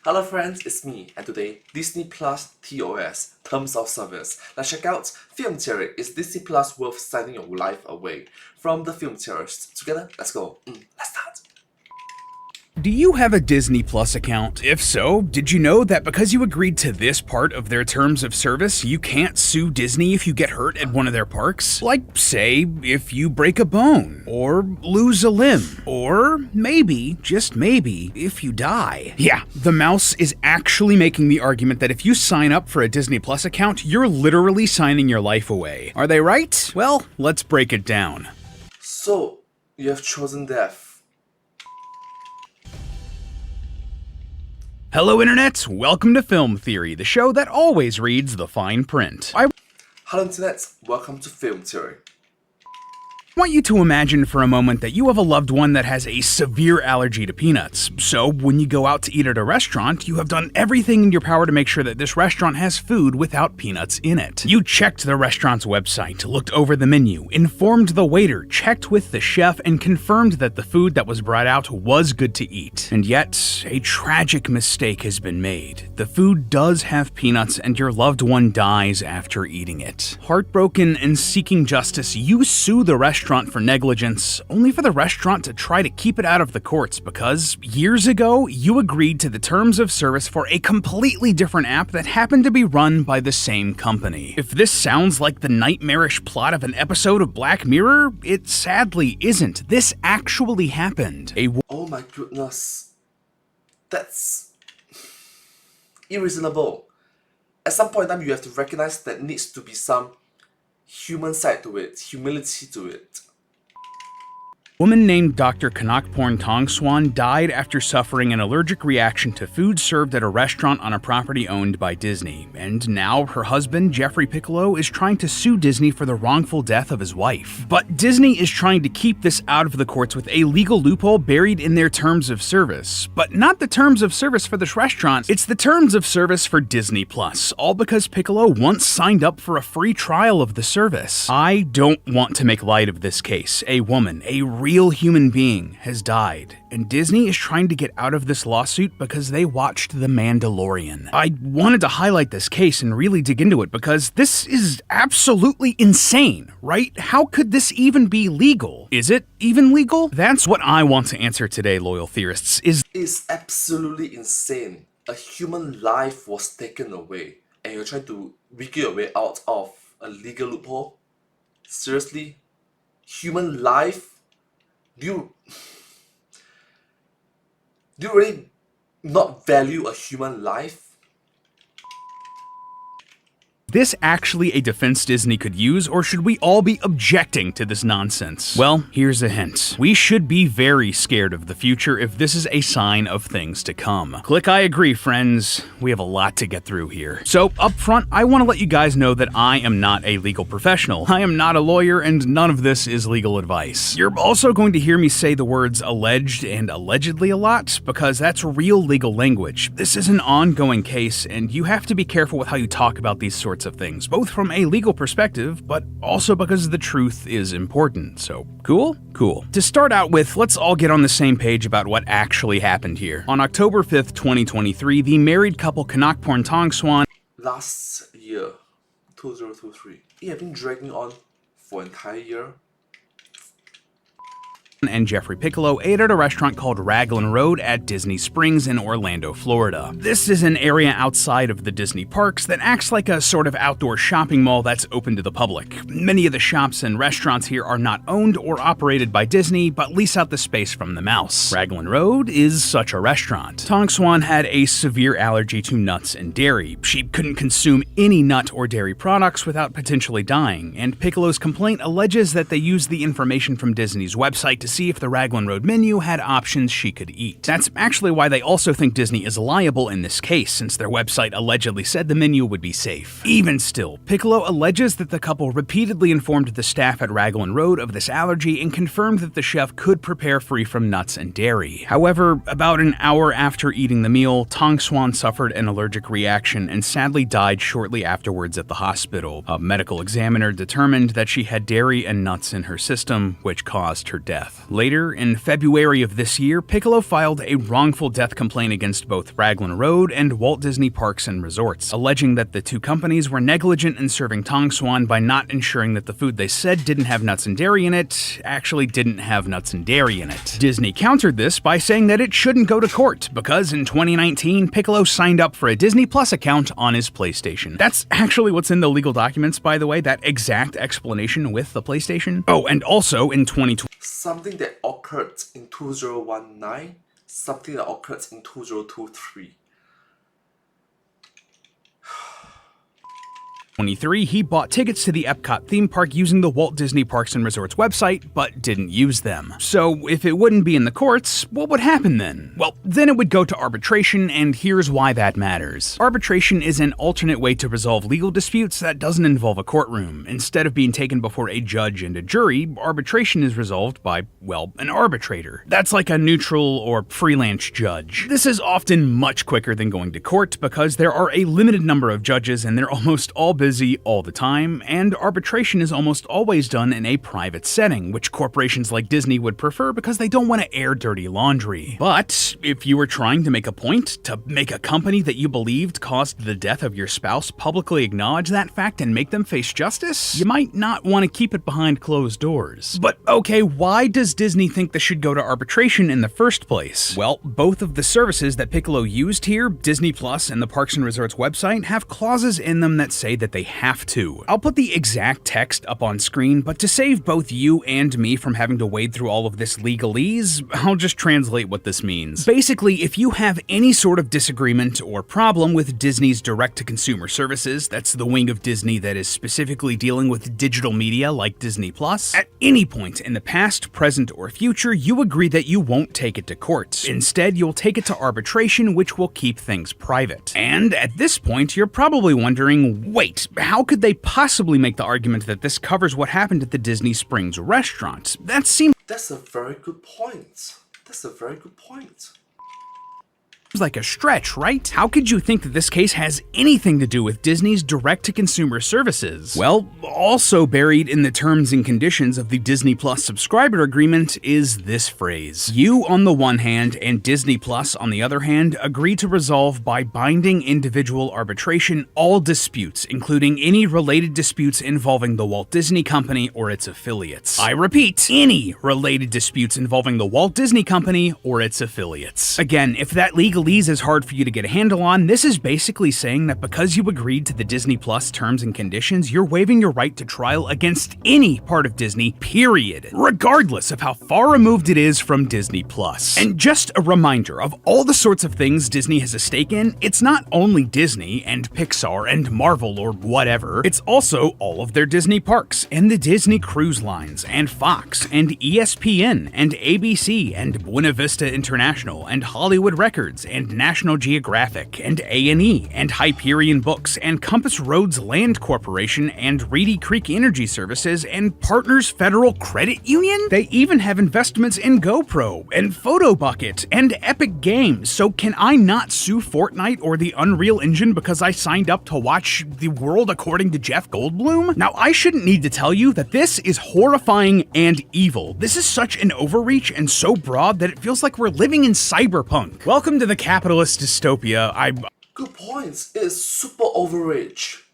Hello friends, it's me, and today, Disney Plus TOS, Terms of Service. Let's check out Film Theory. Is Disney Plus worth signing your life away? From the Film Theorists. Together, let's go. Let's start. Do you have a Disney Plus account? If so, did you know that because you agreed to this part of their terms of service, you can't sue Disney if you get hurt at one of their parks? Like, say, if you break a bone, or lose a limb, or maybe, just maybe, if you die. Yeah, the mouse is actually making the argument that if you sign up for a Disney Plus account, you're literally signing your life away. Are they right? Well, let's break it down. So, you have chosen death. Hello Internet, welcome to Film Theory, the show that always reads the fine print. Hello Internet, welcome to Film Theory. I want you to imagine for a moment that you have a loved one that has a severe allergy to peanuts. So when you go out to eat at a restaurant, you have done everything in your power to make sure that this restaurant has food without peanuts in it. You checked the restaurant's website, looked over the menu, informed the waiter, checked with the chef, and confirmed that the food that was brought out was good to eat. And yet, a tragic mistake has been made. The food does have peanuts and your loved one dies after eating it. Heartbroken and seeking justice, you sue the restaurant for negligence, only for the restaurant to try to keep it out of the courts because years ago, you agreed to the terms of service for a completely different app that happened to be run by the same company. If this sounds like the nightmarish plot of an episode of Black Mirror, it sadly isn't. This actually happened. Oh my goodness. That's irreasonable. At some point in time, you have to recognize that needs to be some human side to it, humility to it. A woman named Dr. Kanakporn Tongswan died after suffering an allergic reaction to food served at a restaurant on a property owned by Disney, and now her husband, Jeffrey Piccolo, is trying to sue Disney for the wrongful death of his wife. But Disney is trying to keep this out of the courts with a legal loophole buried in their terms of service. But not the terms of service for this restaurant, it's the terms of service for Disney Plus, all because Piccolo once signed up for a free trial of the service. I don't want to make light of this case. A woman, a real human being, has died, and Disney is trying to get out of this lawsuit because they watched The Mandalorian. I wanted to highlight this case and really dig into it because this is absolutely insane, right? How could this even be legal? Is it even legal? That's what I want to answer today, loyal theorists. It's absolutely insane. A human life was taken away, and you're trying to wiggle your way out of a legal loophole? Seriously? Human life? Do you really not value a human life? this actually a defense Disney could use, or should we all be objecting to this nonsense? Well, here's a hint. We should be very scared of the future if this is a sign of things to come. Click I agree, friends. We have a lot to get through here. So, up front, I want to let you guys know that I am not a legal professional. I am not a lawyer, and none of this is legal advice. You're also going to hear me say the words alleged and allegedly a lot, because that's real legal language. This is an ongoing case, and you have to be careful with how you talk about these sorts of things, both from a legal perspective, but also because the truth is important. So, cool? Cool. To start out with, let's all get on the same page about what actually happened here. On October 5th, 2023, the married couple Kanakporn Tongswan Last year, 2023, it had been dragging on for an entire year. And Jeffrey Piccolo ate at a restaurant called Raglan Road at Disney Springs in Orlando, Florida. This is an area outside of the Disney parks that acts like a sort of outdoor shopping mall that's open to the public. Many of the shops and restaurants here are not owned or operated by Disney, but lease out the space from the mouse. Raglan Road is such a restaurant. Tongswan had a severe allergy to nuts and dairy. She couldn't consume any nut or dairy products without potentially dying, and Piccolo's complaint alleges that they used the information from Disney's website to see if the Raglan Road menu had options she could eat. That's actually why they also think Disney is liable in this case, since their website allegedly said the menu would be safe. Even still, Piccolo alleges that the couple repeatedly informed the staff at Raglan Road of this allergy and confirmed that the chef could prepare free from nuts and dairy. However, about an hour after eating the meal, Tongswan suffered an allergic reaction and sadly died shortly afterwards at the hospital. A medical examiner determined that she had dairy and nuts in her system, which caused her death. death. Later, in February of this year, Piccolo filed a wrongful death complaint against both Raglan Road and Walt Disney Parks and Resorts, alleging that the two companies were negligent in serving Tong Swan by not ensuring that the food they said didn't have nuts and dairy in it actually didn't have nuts and dairy in it. Disney countered this by saying that it shouldn't go to court because in 2019, Piccolo signed up for a Disney Plus account on his PlayStation. That's actually what's in the legal documents, by the way, that exact explanation with the PlayStation. Oh, and also in 2020, Something that occurred in 2019, something that occurred in 2023. he bought tickets to the Epcot theme park using the Walt Disney Parks and Resorts website, but didn't use them. So if it wouldn't be in the courts, what would happen then? Well, then it would go to arbitration, and here's why that matters. Arbitration is an alternate way to resolve legal disputes that doesn't involve a courtroom. Instead of being taken before a judge and a jury, arbitration is resolved by, well, an arbitrator. That's like a neutral or freelance judge. This is often much quicker than going to court because there are a limited number of judges and they're almost all busy all the time, and arbitration is almost always done in a private setting, which corporations like Disney would prefer because they don't want to air dirty laundry. But if you were trying to make a point, to make a company that you believed caused the death of your spouse publicly acknowledge that fact and make them face justice, you might not want to keep it behind closed doors. But okay, why does Disney think this should go to arbitration in the first place? Well, both of the services that Piccolo used here, Disney Plus and the Parks and Resorts website, have clauses in them that say that they have to. I'll put the exact text up on screen, but to save both you and me from having to wade through all of this legalese, I'll just translate what this means. Basically, if you have any sort of disagreement or problem with Disney's direct-to-consumer services, that's the wing of Disney that is specifically dealing with digital media like Disney Plus, at any point in the past, present, or future, you agree that you won't take it to court. Instead, you'll take it to arbitration, which will keep things private. And at this point, you're probably wondering, wait, how could they possibly make the argument that this covers what happened at the Disney Springs restaurant? That's a very good point. That's a very good point. Like a stretch, right? How could you think that this case has anything to do with Disney's direct-to-consumer services? Well, also buried in the terms and conditions of the Disney Plus subscriber agreement is this phrase. You on the one hand and Disney Plus on the other hand agree to resolve by binding individual arbitration all disputes, including any related disputes involving the Walt Disney Company or its affiliates. I repeat, any related disputes involving the Walt Disney Company or its affiliates. Again, if that legalese is hard for you to get a handle on, this is basically saying that because you agreed to the Disney Plus terms and conditions, you're waiving your right to trial against any part of Disney, period, regardless of how far removed it is from Disney Plus. And just a reminder of all the sorts of things Disney has a stake in, it's not only Disney and Pixar and Marvel or whatever, it's also all of their Disney parks and the Disney Cruise Lines and Fox and ESPN and ABC and Buena Vista International and Hollywood Records and National Geographic and A&E and Hyperion Books and Compass Roads Land Corporation and Reedy Creek Energy Services and Partners Federal Credit Union? They even have investments in GoPro and PhotoBucket and Epic Games, so can I not sue Fortnite or the Unreal Engine because I signed up to watch The World According to Jeff Goldblum? Now, I shouldn't need to tell you that this is horrifying and evil. This is such an overreach and so broad that it feels like we're living in cyberpunk. Welcome to the capitalist dystopia. Good points. It is super overreach.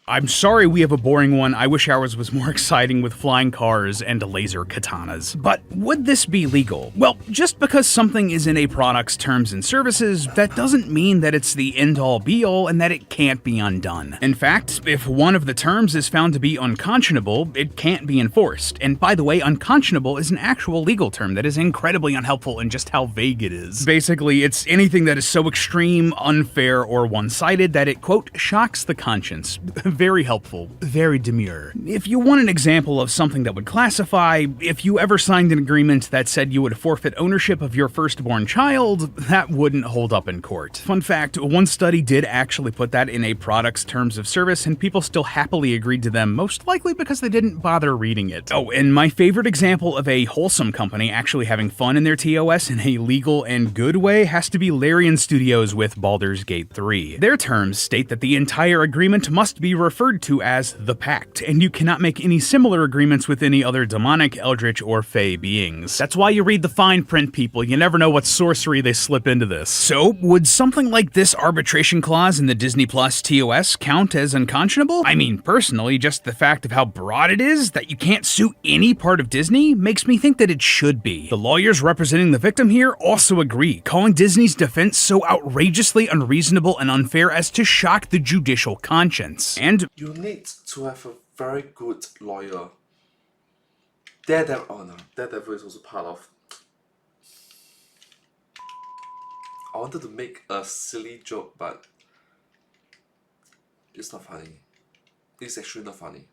I'm sorry we have a boring one. I wish ours was more exciting with flying cars and laser katanas. But would this be legal? Well, just because something is in a product's terms and services, that doesn't mean that it's the end-all be-all and that it can't be undone. In fact, if one of the terms is found to be unconscionable, it can't be enforced. And by the way, unconscionable is an actual legal term that is incredibly unhelpful in just how vague it is. Basically, it's anything that is so extreme, unfair, or one-sided that it, quote, shocks the conscience. Very helpful, very demure. If you want an example of something that would classify, if you ever signed an agreement that said you would forfeit ownership of your firstborn child, that wouldn't hold up in court. Fun fact, one study did actually put that in a product's terms of service, and people still happily agreed to them, most likely because they didn't bother reading it. Oh, and my favorite example of a wholesome company actually having fun in their TOS in a legal and good way has to be Larian Studios with Baldur's Gate 3. Their terms state that the entire agreement must be referred to as the Pact, and you cannot make any similar agreements with any other demonic, eldritch, or fey beings. That's why you read the fine print, people. You never know what sorcery they slip into this. So, would something like this arbitration clause in the Disney Plus TOS count as unconscionable? I mean, personally, just the fact of how broad it is, that you can't sue any part of Disney, makes me think that it should be. The lawyers representing the victim here also agree, calling Disney's defense so outrageously unreasonable and unfair as to shock the judicial conscience. And you need to have a very good lawyer. Daredevil is also part of. I wanted to make a silly joke, but it's not funny. It's actually not funny.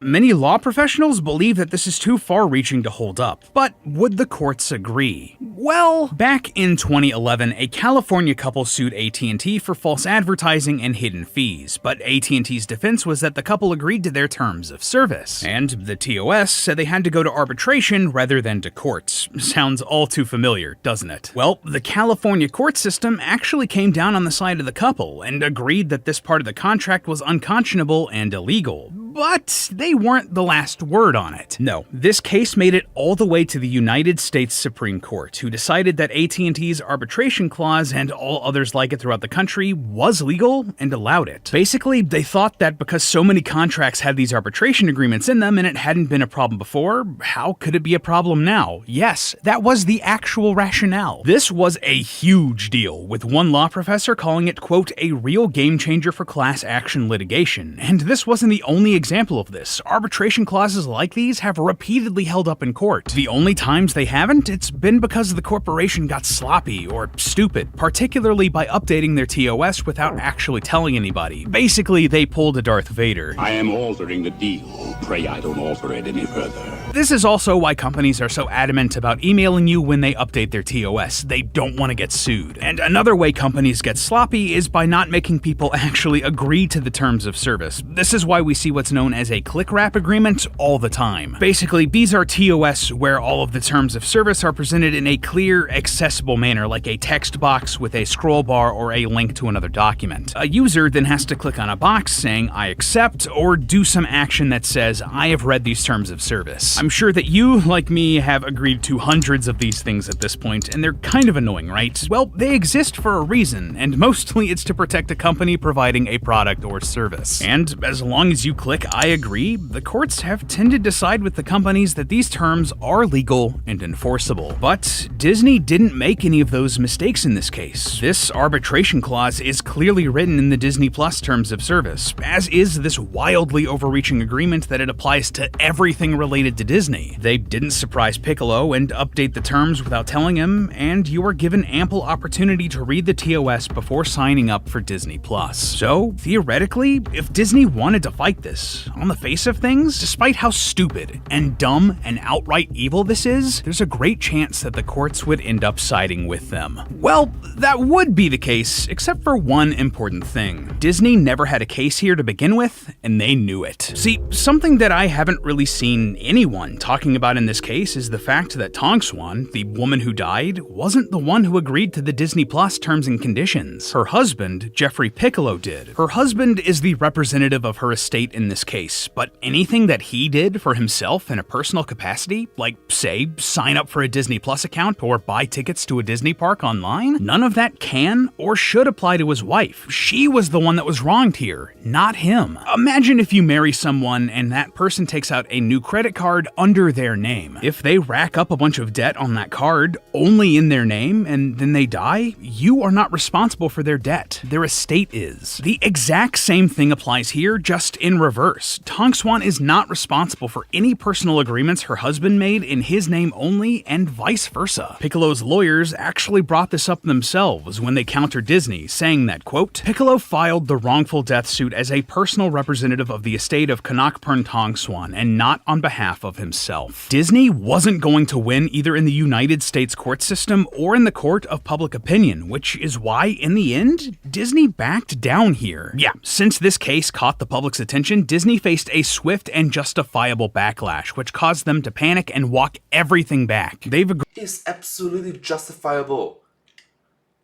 many law professionals believe that this is too far-reaching to hold up, but would the courts agree? Well, back in 2011, a California couple sued AT&T for false advertising and hidden fees, but AT&T's defense was that the couple agreed to their terms of service, and the TOS said they had to go to arbitration rather than to courts. Sounds all too familiar, doesn't it? Well, the California court system actually came down on the side of the couple and agreed that this part of the contract was unconscionable and illegal. But they weren't the last word on it. No, this case made it all the way to the United States Supreme Court, who decided that AT&T's arbitration clause and all others like it throughout the country was legal and allowed it. Basically, they thought that because so many contracts had these arbitration agreements in them and it hadn't been a problem before, how could it be a problem now? Yes, that was the actual rationale. This was a huge deal, with one law professor calling it, quote, a real game changer for class action litigation. And this wasn't the only example of this. Arbitration clauses like these have repeatedly held up in court. The only times they haven't, it's been because the corporation got sloppy or stupid, particularly by updating their TOS without actually telling anybody. Basically, they pulled a Darth Vader. I am altering the deal. Pray I don't alter it any further. This is also why companies are so adamant about emailing you when they update their TOS. They don't want to get sued. And another way companies get sloppy is by not making people actually agree to the terms of service. This is why we see what's known as a click wrap agreement all the time. Basically, these are TOS where all of the terms of service are presented in a clear, accessible manner, like a text box with a scroll bar or a link to another document. A user then has to click on a box saying, I accept, or do some action that says, I have read these terms of service. I'm sure that you, like me, have agreed to hundreds of these things at this point, and they're kind of annoying, right? Well, they exist for a reason, and mostly it's to protect a company providing a product or service. And as long as you click I agree, the courts have tended to side with the companies that these terms are legal and enforceable. But Disney didn't make any of those mistakes in this case. This arbitration clause is clearly written in the Disney Plus terms of service, as is this wildly overreaching agreement that it applies to everything related to Disney. They didn't surprise Piccolo and update the terms without telling him, and you are given ample opportunity to read the TOS before signing up for Disney Plus. So, theoretically, if Disney wanted to fight this, on the face of things, despite how stupid and dumb and outright evil this is, there's a great chance that the courts would end up siding with them. Well, that would be the case, except for one important thing. Disney never had a case here to begin with, and they knew it. See, something that I haven't really seen anyone talking about in this case is the fact that Tong Swan, the woman who died, wasn't the one who agreed to the Disney Plus terms and conditions. Her husband, Jeffrey Piccolo, did. Her husband is the representative of her estate in this case, but anything that he did for himself in a personal capacity, like, say, sign up for a Disney Plus account or buy tickets to a Disney park online, none of that can or should apply to his wife. She was the one that was wronged here, not him. Imagine if you marry someone and that person takes out a new credit card under their name. If they rack up a bunch of debt on that card only in their name and then they die, you are not responsible for their debt. Their estate is. The exact same thing applies here, just in reverse. Tong Swan is not responsible for any personal agreements her husband made in his name only, and vice versa. Piccolo's lawyers actually brought this up themselves when they countered Disney, saying that, quote, Piccolo filed the wrongful death suit as a personal representative of the estate of Kanakpern Tong Swan and not on behalf of himself. Disney wasn't going to win either in the United States court system or in the court of public opinion, which is why, in the end, Disney backed down here. Yeah, since this case caught the public's attention, Disney faced a swift and justifiable backlash, which caused them to panic and walk everything back. It's absolutely justifiable.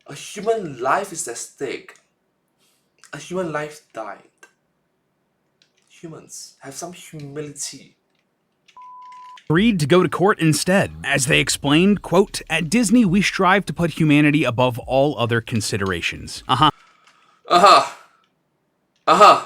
A human life is at stake. A human life died. Humans have some humility. Agreed to go to court instead. As they explained, quote, "At Disney, we strive to put humanity above all other considerations." Uh huh. Uh huh.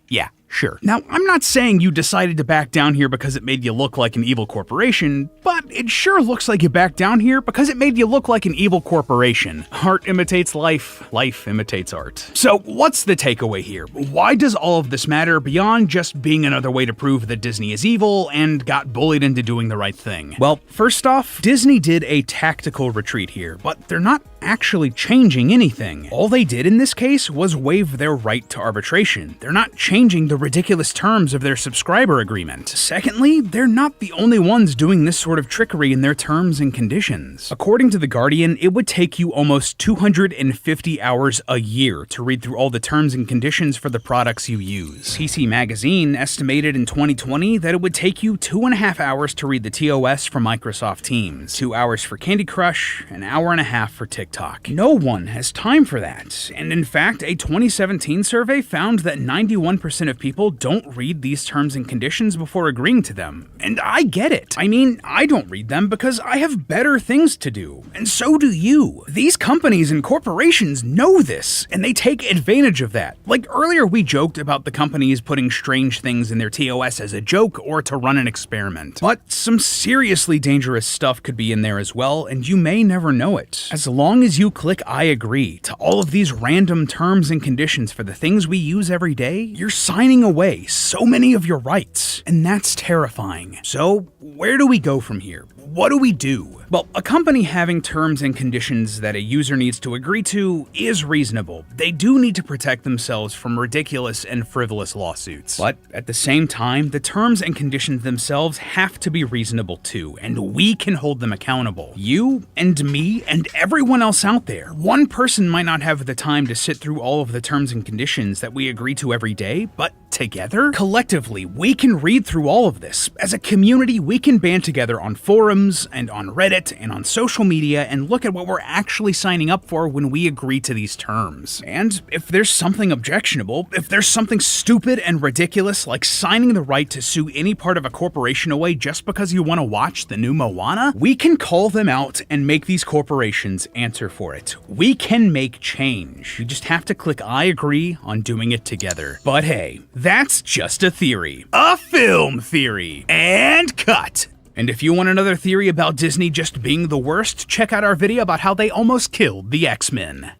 Yeah, sure. Now, I'm not saying you decided to back down here because it made you look like an evil corporation, but it sure looks like you backed down here because it made you look like an evil corporation. Art imitates life, life imitates art. So, what's the takeaway here? Why does all of this matter beyond just being another way to prove that Disney is evil and got bullied into doing the right thing? Well, first off, Disney did a tactical retreat here, but they're not actually changing anything. All they did in this case was waive their right to arbitration. They're not changing the ridiculous terms of their subscriber agreement. Secondly, they're not the only ones doing this sort of trickery in their terms and conditions. According to The Guardian, it would take you almost 250 hours a year to read through all the terms and conditions for the products you use. PC Magazine estimated in 2020 that it would take you 2.5 hours to read the TOS for Microsoft Teams, 2 hours for Candy Crush, an hour and a half for TikTok. No one has time for that. And in fact, a 2017 survey found that 91% of people don't read these terms and conditions before agreeing to them. And I get it. I mean, I don't read them because I have better things to do. And so do you. These companies and corporations know this, and they take advantage of that. Like earlier we joked about the companies putting strange things in their TOS as a joke or to run an experiment. But some seriously dangerous stuff could be in there as well, and you may never know it. As long as you click I agree to all of these random terms and conditions for the things we use every day, you're signing away so many of your rights, and that's terrifying. So, where do we go from here? What do we do? Well, a company having terms and conditions that a user needs to agree to is reasonable. They do need to protect themselves from ridiculous and frivolous lawsuits. But at the same time, the terms and conditions themselves have to be reasonable too, and we can hold them accountable. You and me and everyone else out there. One person might not have the time to sit through all of the terms and conditions that we agree to every day, but together, collectively, we can read through all of this. As a community, we can band together on forums and on Reddit and on social media and look at what we're actually signing up for when we agree to these terms. And if there's something objectionable, if there's something stupid and ridiculous like signing the right to sue any part of a corporation away just because you want to watch the new Moana, we can call them out and make these corporations answer for it. We can make change. We just have to click I agree on doing it together. But hey, that's just a theory. A film theory. And cut. And if you want another theory about Disney just being the worst, check out our video about how they almost killed the X-Men.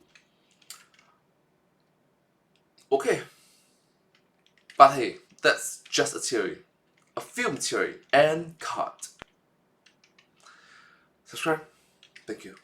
Okay. But hey, that's just a theory. A film theory. And cut. Subscribe. Thank you.